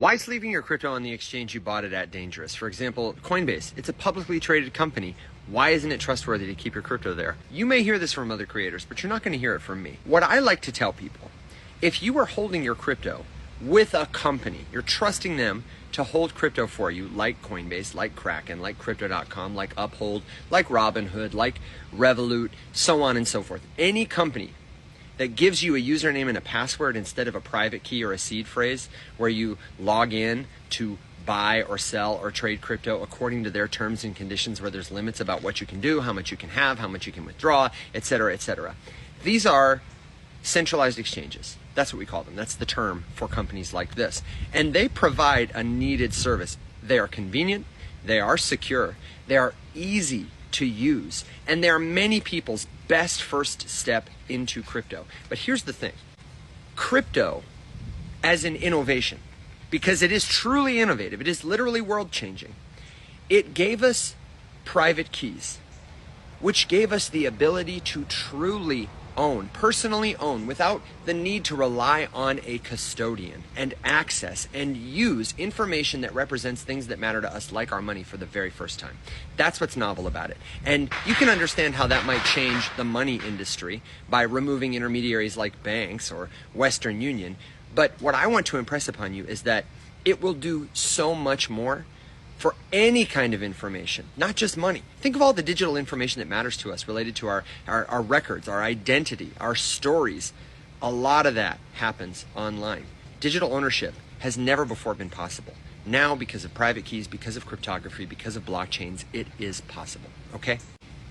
Why is leaving your crypto on the exchange you bought it at dangerous? For example, Coinbase, it's a publicly traded company. Why isn't it trustworthy to keep your crypto there? You may hear this from other creators, but you're not going to hear it from me. What I like to tell people, if you are holding your crypto with a company, you're trusting them to hold crypto for you, like Coinbase, like Kraken, like Crypto.com, like Uphold, like Robinhood, like Revolut, so on and so forth. Any company that gives you a username and a password instead of a private key or a seed phrase where you log in to buy or sell or trade crypto according to their terms and conditions, where there's limits about what you can do, how much you can have, how much you can withdraw, etc., etc. These are centralized exchanges. That's what we call them. That's the term for companies like this. And they provide a needed service. They are convenient, they are secure, they are easy to use, and they are many people's best first step into crypto. But here's the thing. Crypto as an innovation, because it is truly innovative, it is literally world-changing, it gave us private keys, which gave us the ability to truly own, personally own, without the need to rely on a custodian, and access and use information that represents things that matter to us, like our money, for the very first time. That's what's novel about it. And you can understand how that might change the money industry by removing intermediaries like banks or Western Union. But what I want to impress upon you is that it will do so much more for any kind of information, not just money. Think of all the digital information that matters to us related to our records, our identity, our stories. A lot of that happens online. Digital ownership has never before been possible. Now, because of private keys, because of cryptography, because of blockchains, it is possible, okay?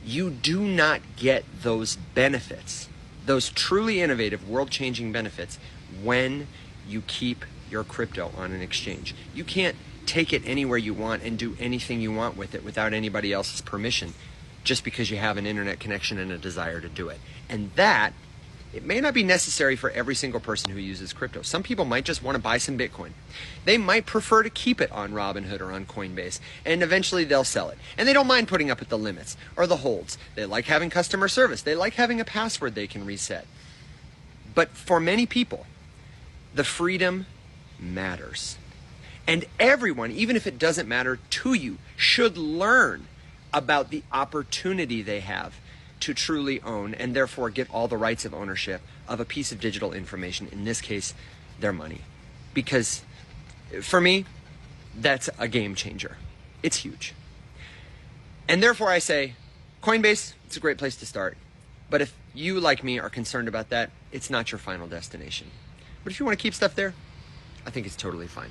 You do not get those benefits, those truly innovative, world-changing benefits, when you keep your crypto on an exchange. You can't take it anywhere you want and do anything you want with it without anybody else's permission, just because you have an internet connection and a desire to do it. And that, it may not be necessary for every single person who uses crypto. Some people might just want to buy some Bitcoin. They might prefer to keep it on Robinhood or on Coinbase, and eventually they'll sell it. And they don't mind putting up with the limits or the holds. They like having customer service. They like having a password they can reset. But for many people, the freedom matters. And everyone, even if it doesn't matter to you, should learn about the opportunity they have to truly own, and therefore get all the rights of ownership of a piece of digital information, in this case, their money. Because for me, that's a game changer. It's huge. And therefore I say, Coinbase, it's a great place to start. But if you, like me, are concerned about that, it's not your final destination. But if you want to keep stuff there, I think it's totally fine.